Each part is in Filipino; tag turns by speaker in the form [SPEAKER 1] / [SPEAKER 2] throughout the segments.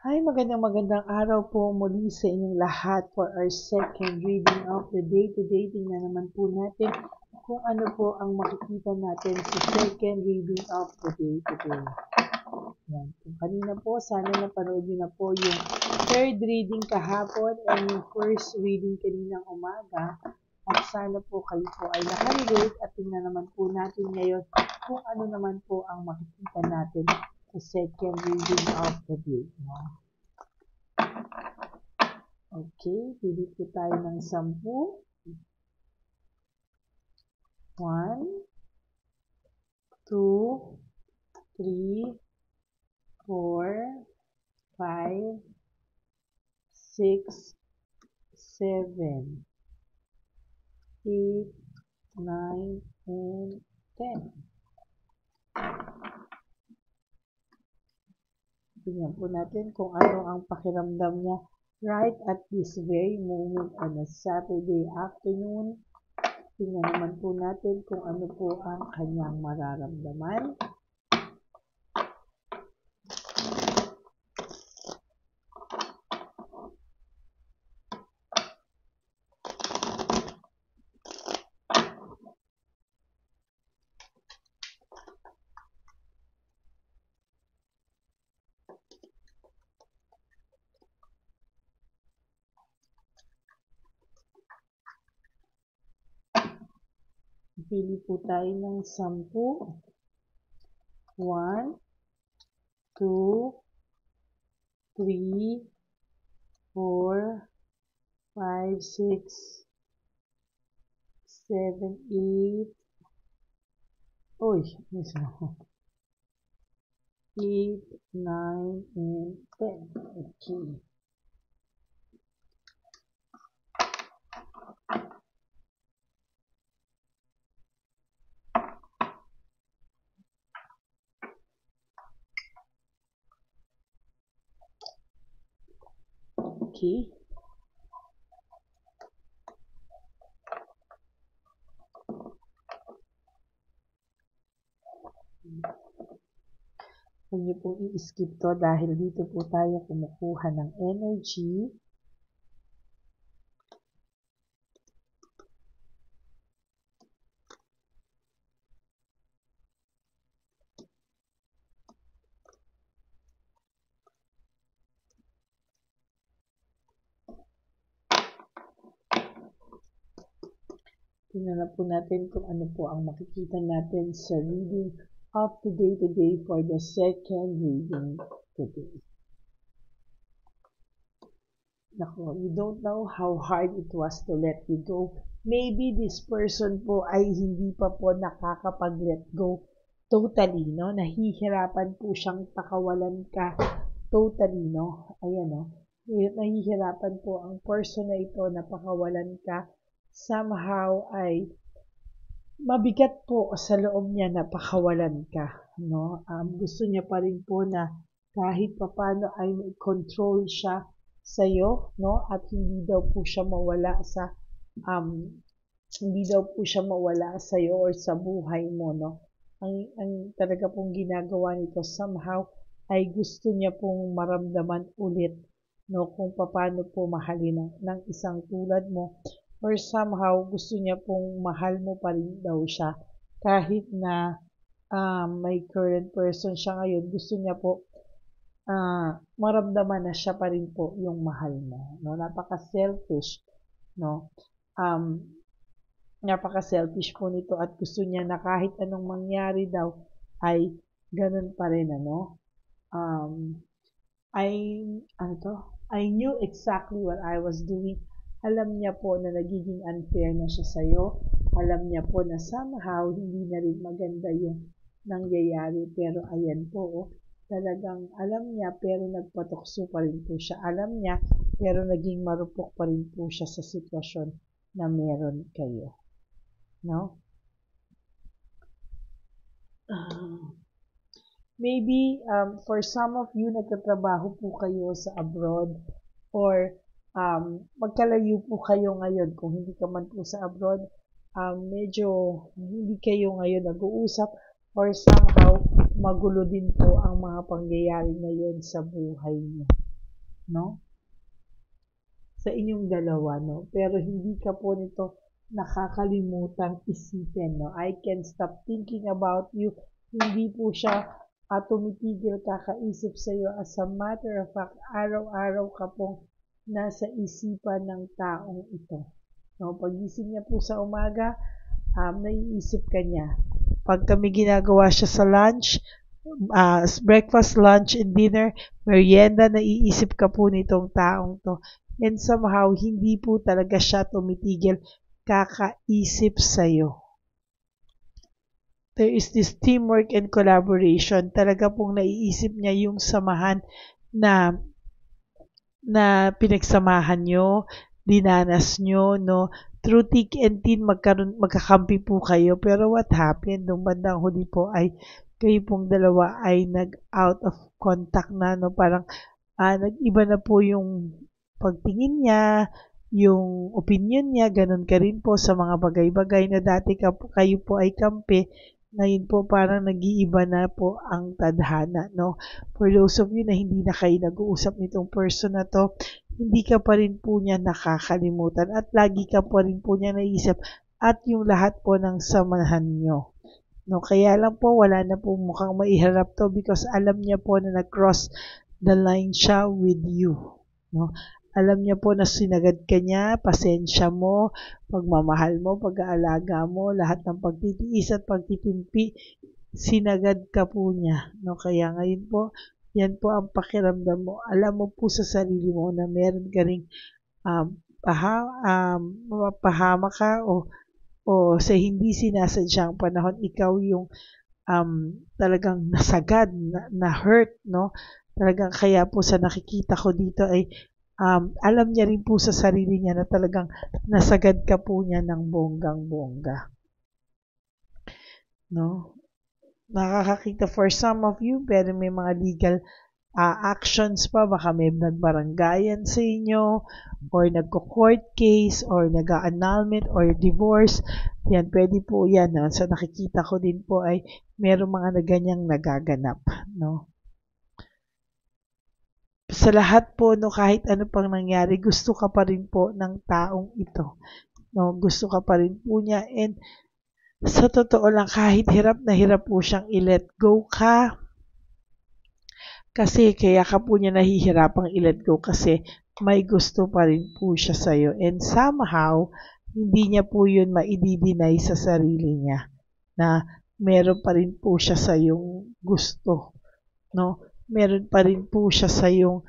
[SPEAKER 1] Hi, magandang araw po muli sa inyong lahat for our second reading of the day. Today, tingnan naman po natin kung ano po ang makikita natin sa second reading of the day today. Yan. Kung kanina po, sana napanood nyo na po yung third reading kahapon and yung first reading kaninang umaga. At sana po kayo po ay nakarelate at tingnan naman po natin ngayon kung ano naman po ang makikita natin sa second reading of the day. No? Okay, pili po tayo ng 10. 1, 2, 3, 4, 5, 6, 7, 8, 9, and 10. Tingnan po natin kung ano ang pakiramdam niya right at this very moment on a Saturday afternoon. Tingnan naman po natin kung ano po ang kanyang mararamdaman. Pili po tayo ng 10. 1, 2, 3, 4, 5, 6, 7, 8. Uy, 8, 9, and 10. Okay. Okay. Huwag niyo pong i-skip to dahil dito po tayo kumukuha ng energy. Tingnan na po natin kung ano po ang makikita natin sa reading of today for the second reading today. Nako, you don't know how hard it was to let you go. Maybe this person po ay hindi pa po nakakapag-let go totally, no? Nahihirapan po siyang pakawalan ka totally, no? Ayan, no? Nahihirapan po ang person na ito na pakawalan ka. Somehow ay mabigat po sa loob niya na pakawalan ka, no? Gusto niya pa rin po na kahit papano ay may control siya sa iyo, no? At hindi daw po siya mawala sa iyo or sa buhay mo, no? Ang talaga pong ginagawa nito somehow ay gusto niya pong maramdaman ulit, no? Kung paano po mahalin ng isang tulad mo. Or somehow, gusto niya pong mahal mo pa rin daw siya. Kahit na may current person siya ngayon, gusto niya po maramdaman na siya pa rin po yung mahal mo. No? Napaka-selfish. No? Napaka-selfish po nito at gusto niya na kahit anong mangyari daw ay ganun pa rin. Ano? I knew exactly what I was doing. Alam niya po na nagiging unfair na siya sa'yo. Alam niya po na somehow hindi na rin maganda yung nangyayari. Pero ayan po, talagang alam niya pero nagpatukso pa rin po siya. Alam niya pero naging marupok pa rin po siya sa sitwasyon na meron kayo. No? Maybe for some of you nagtatrabaho po kayo sa abroad or magkalayo po kayo ngayon. Kung hindi ka man po sa abroad, medyo hindi kayo ngayon nag-uusap or somehow magulo din po ang mga pangyayari ngayon sa buhay niyo, no? Sa inyong dalawa, no? Pero hindi ka po nito nakakalimutang isipin, no? I can't stop thinking about you. Hindi po siya tumitigil kakaisip sa iyo. As a matter of fact, araw-araw ka pong nasa isipan ng taong ito. No? Pagising niya po sa umaga, naiisip ka niya. Pag kami ginagawa siya sa lunch, breakfast, lunch, and dinner, merienda, naiisip ka po nitong taong to. And somehow, hindi po talaga siya tumitigil kakaisip sa'yo. There is this teamwork and collaboration. Talaga pong naiisip niya yung samahan na pinagsamahan nyo, dinanas nyo, no? Through thick and thin, magkakampi po kayo. Pero what happened? Nung bandang huli po ay kayo pong dalawa ay nag-out of contact na, no? Parang nag-iba na po yung pagtingin niya, yung opinion niya, ganun ka rin po sa mga bagay-bagay na dati kayo po ay kampi. Ngayon po parang nag-iiba na po ang tadhana, no? For those of you na hindi na kayo nag-uusap nitong person na to, hindi ka pa rin po niya nakakalimutan at lagi ka pa rin po niya naisip at yung lahat po ng samahan nyo. No, kaya lang po wala na po mukhang maiharap to because alam niya po na nag-cross the line siya with you. No? Alam niya po na sinagad ka niya, pasensya mo, pagmamahal mo, pag-aalaga mo, lahat ng pagtitiis at pagtitimpi, sinagad ka po niya. No? Kaya ngayon po, yan po ang pakiramdam mo. Alam mo po sa sarili mo na meron ka ring mapahama ka o sa hindi sinasadyang panahon, ikaw yung talagang nasagad, na hurt, no? Talagang kaya po sa nakikita ko dito ay alam niya rin po sa sarili niya na talagang nasagad ka po niya ng bonggang-bongga. No? Nakakakita for some of you, pero may mga legal actions pa, baka may nagbaranggayan sa inyo, or nagko-court case, or nag-annulment, or divorce. Yan, pwede po yan. No? So, nakikita ko din po ay meron mga ganyang nagaganap. No? Sa lahat po, no, kahit ano pang nangyari, gusto ka pa rin po ng taong ito. No? Gusto ka pa rin po niya. And sa totoo lang, kahit hirap na hirap po siyang i-let go ka, kasi kaya ka po niya nahihirapang i-let go kasi may gusto pa rin po siya sa'yo. And somehow, hindi niya po yun maididinay sa sarili niya na meron pa rin po siya sa'yong gusto. No? Meron pa rin po siya sa'yong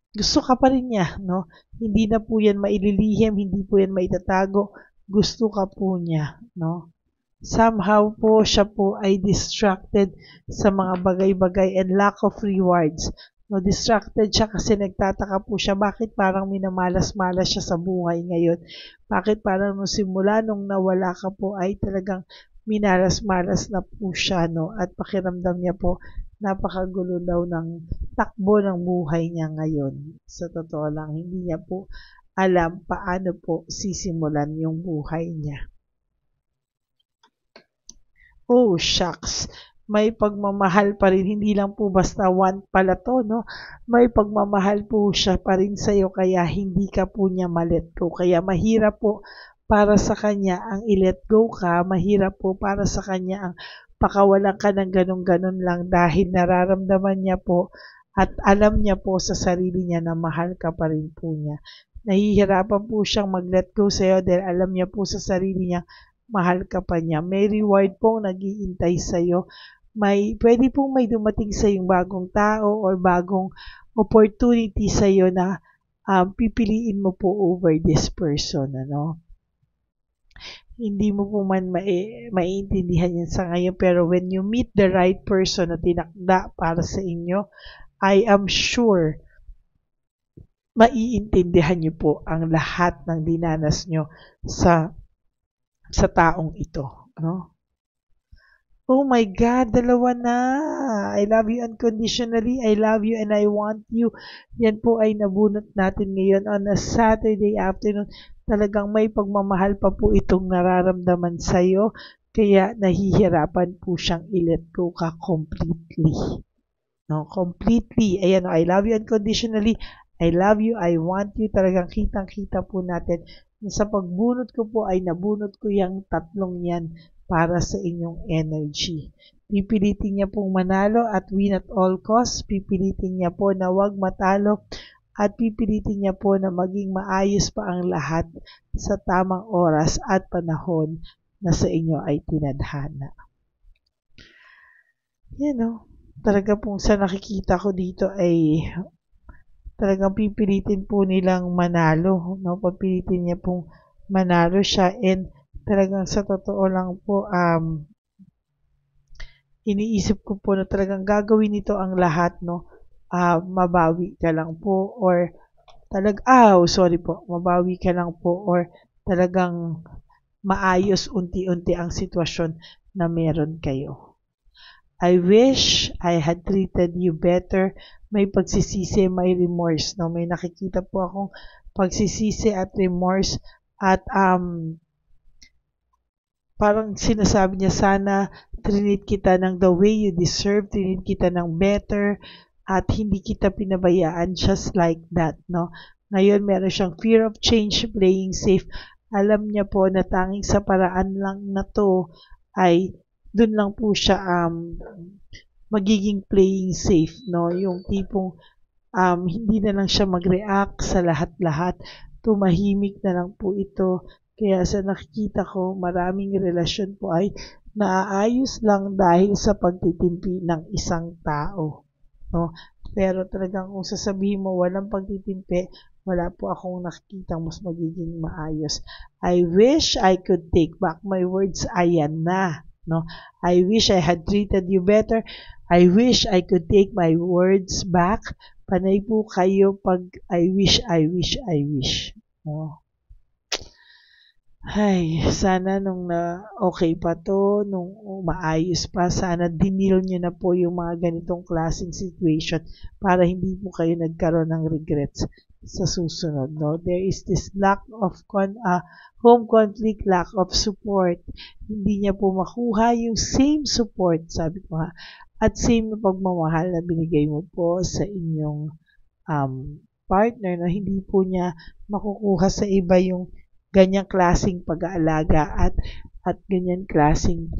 [SPEAKER 1] gusto ka pa rin niya. No? Hindi na po yan maililihim, hindi po yan maitatago. Gusto ka po niya. No? Somehow po siya po ay distracted sa mga bagay-bagay and lack of rewards. No, distracted siya kasi nagtataka po siya bakit parang minamalas-malas siya sa buhay ngayon. Bakit parang nung simula nung nawala ka po ay talagang minalas-malas na po siya, no? At pakiramdam niya po napakagulo daw ng takbo ng buhay niya ngayon. Sa totoo lang, hindi niya po alam paano po sisimulan yung buhay niya. Oh, shucks. May pagmamahal pa rin. Hindi lang po basta one pala to, no? May pagmamahal po siya pa rin sa'yo kaya hindi ka po niya ma-let go. Kaya mahirap po para sa kanya ang i-let go ka. Mahirap po para sa kanya ang pakawalan ka ng ganun-ganun lang dahil nararamdaman niya po at alam niya po sa sarili niya na mahal ka pa rin po niya. Nahihirapan po siyang mag-let go sa'yo dahil alam niya po sa sarili niya mahal ka pa niya. May reward pong nag-iintay sa'yo. Pwede pong may dumating sa yung bagong tao or bagong opportunity sa iyo na pipiliin mo po over this person, ano? Hindi mo po man maiintindihan yan sa ngayon, pero when you meet the right person na tinakda para sa inyo, I am sure maiintindihan niyo po ang lahat ng dinanas niyo sa taong ito, no? Oh my God, dalawa na. I love you unconditionally. I love you and I want you. Yan po ay nabunot natin ngayon on a Saturday afternoon. Talagang may pagmamahal pa po itong nararamdaman sa'yo. Kaya nahihirapan po siyang i-let go ka completely. No, completely. Ayan, I love you unconditionally. I love you. I want you. Talagang kitang-kita po natin. Sa pagbunot ko po ay nabunot ko yung tatlong yan para sa inyong energy. Pipilitin niya pong manalo at win at all costs. Pipilitin niya po na wag matalo at pipilitin niya po na maging maayos pa ang lahat sa tamang oras at panahon na sa inyo ay tinadhana. Yan o. Talaga pong sa nakikita ko dito ay talagang pipilitin po nilang manalo. No? Papilitin niya pong manalo siya and talagang sa totoo lang po iniisip ko po na talagang gagawin nito ang lahat, no? Mabawi ka lang po or mabawi ka lang po or talagang maayos unti-unti ang sitwasyon na meron kayo. I wish I had treated you better. May pagsisisi, may remorse, no? May nakikita po akong pagsisisi at remorse at parang sinasabi niya sana trinit kita ng the way you deserve, trinit kita ng better, at hindi kita pinabayaan just like that, no? Ngayon, meron siyang fear of change, playing safe. Alam niya po na tanging sa paraan lang na to ay dun lang po siya magiging playing safe, no? Yung tipong hindi na lang siya mag-react sa lahat-lahat. Tumahimik na lang po ito. Kaya sa nakikita ko, maraming relasyon po ay naaayos lang dahil sa pagtitimpi ng isang tao. No? Pero talagang kung sasabihin mo walang pagtitimpi, wala po akong nakikita mas magiging maayos. I wish I could take back my words. Ayan na. No? I wish I had treated you better. I wish I could take my words back. Panay po kayo pag I wish. No? Ay, sana nung okay pa to, nung maayos pa, sana dinil nyo na po yung mga ganitong klaseng situation para hindi po kayo nagkaroon ng regrets sa susunod. No? There is this lack of home conflict, lack of support. Hindi niya po makuha yung same support, sabi ko nga, at same na pagmamahal na binigay mo po sa inyong partner na hindi po niya makukuha sa iba yung ganyang klaseng pag-aalaga at ganyan klaseng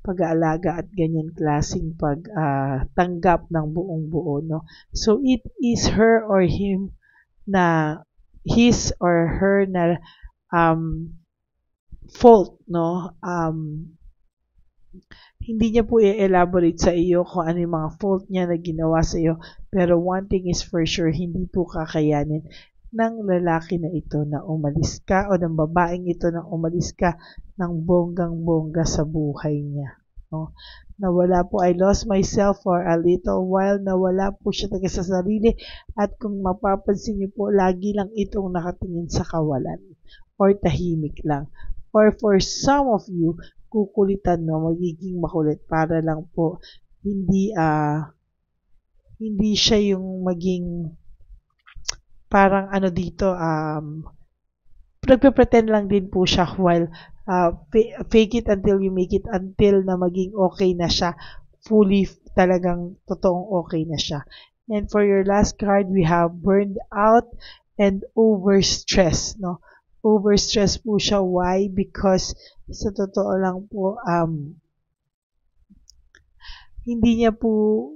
[SPEAKER 1] pag-aalaga at ganyan klaseng pagtanggap ng buong buo, no? So it is her or him na his or her na fault, no? Hindi niya po i-elaborate sa iyo kung ano yung mga fault niya na ginawa sa iyo, pero one thing is for sure, hindi po kakayanin ng lalaki na ito na umalis ka o ng babaeng ito na umalis ka ng bonggang-bongga sa buhay niya. No? Nawala po, I lost myself for a little while, nawala po siya talaga sa sarili at kung mapapansin niyo po, lagi lang itong nakatingin sa kawalan or tahimik lang. Or for some of you, kukulitan, no, magiging makulit para lang po hindi siya yung maging parang dito nagpe-pretend lang din po siya while fake it until you make it, until na maging okay na siya, fully talagang totoong okay na siya. And for your last card, we have burned out and overstress, no? Overstress po siya. Why? Because sa totoo lang po hindi niya po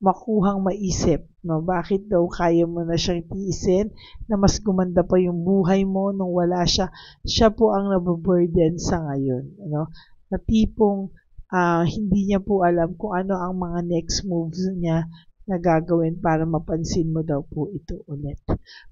[SPEAKER 1] makuhang maisip, no? Bakit daw kaya mo na siyang tiisin na mas gumanda pa yung buhay mo nung wala siya? Siya po ang nababurden sa ngayon, no? Na tipong hindi niya po alam kung ano ang mga next moves niya na gagawin para mapansin mo daw po ito ulit.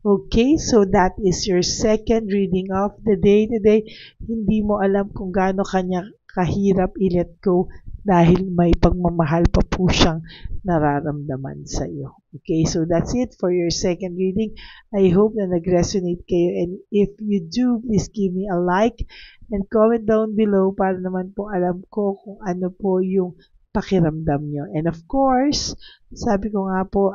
[SPEAKER 1] Okay, so that is your second reading of the day today. Hindi mo alam kung gaano kanya kahirap i-let go dahil may pagmamahal pa po siyang nararamdaman sa iyo. Okay, so that's it for your second reading. I hope na nag-resonate kayo, and if you do, please give me a like and comment down below para naman po alam ko kung ano po yung pakiramdam nyo. And of course, sabi ko nga po,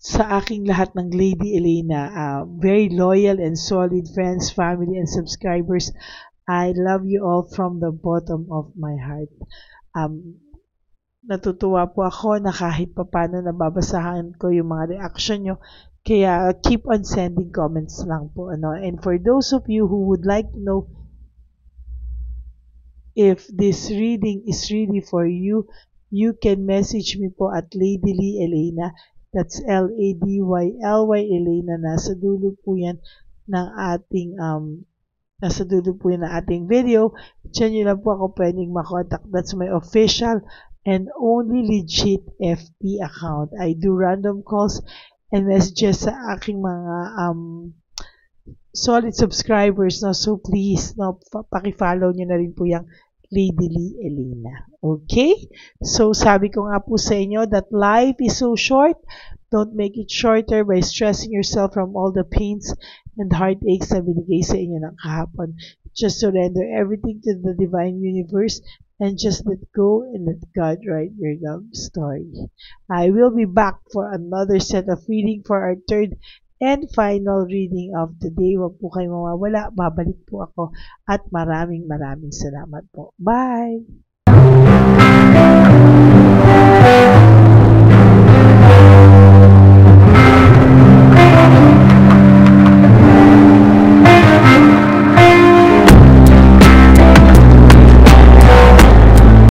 [SPEAKER 1] sa aking lahat ng Lady Elena, very loyal and solid friends, family, and subscribers. I love you all from the bottom of my heart. Um, Natutuwa po ako na kahit papano nababasahan ko yung mga reaction nyo. Kaya keep on sending comments lang po. Ano? And for those of you who would like to know if this reading is really for you, you can message me po at Lady Lee Elena. That's Ladyly Elena. Nasa dulo po yan ng ating video. Diyan nyo lang po ako pwedeng makontak. That's my official and only legit FB account. I do random calls and messages sa aking mga solid subscribers. No? So please, no, paki-follow nyo na rin po yung Lady Lee Elena. Okay? So sabi ko nga po sa inyo that life is so short. Don't make it shorter by stressing yourself from all the pains and heartaches na binigay sa inyo ng kahapon. Just surrender everything to the divine universe and just let go and let God write your love story. I will be back for another set of reading for our third and final reading of the day. Huwag po kayo mawawala. Babalik po ako at maraming salamat po. Bye!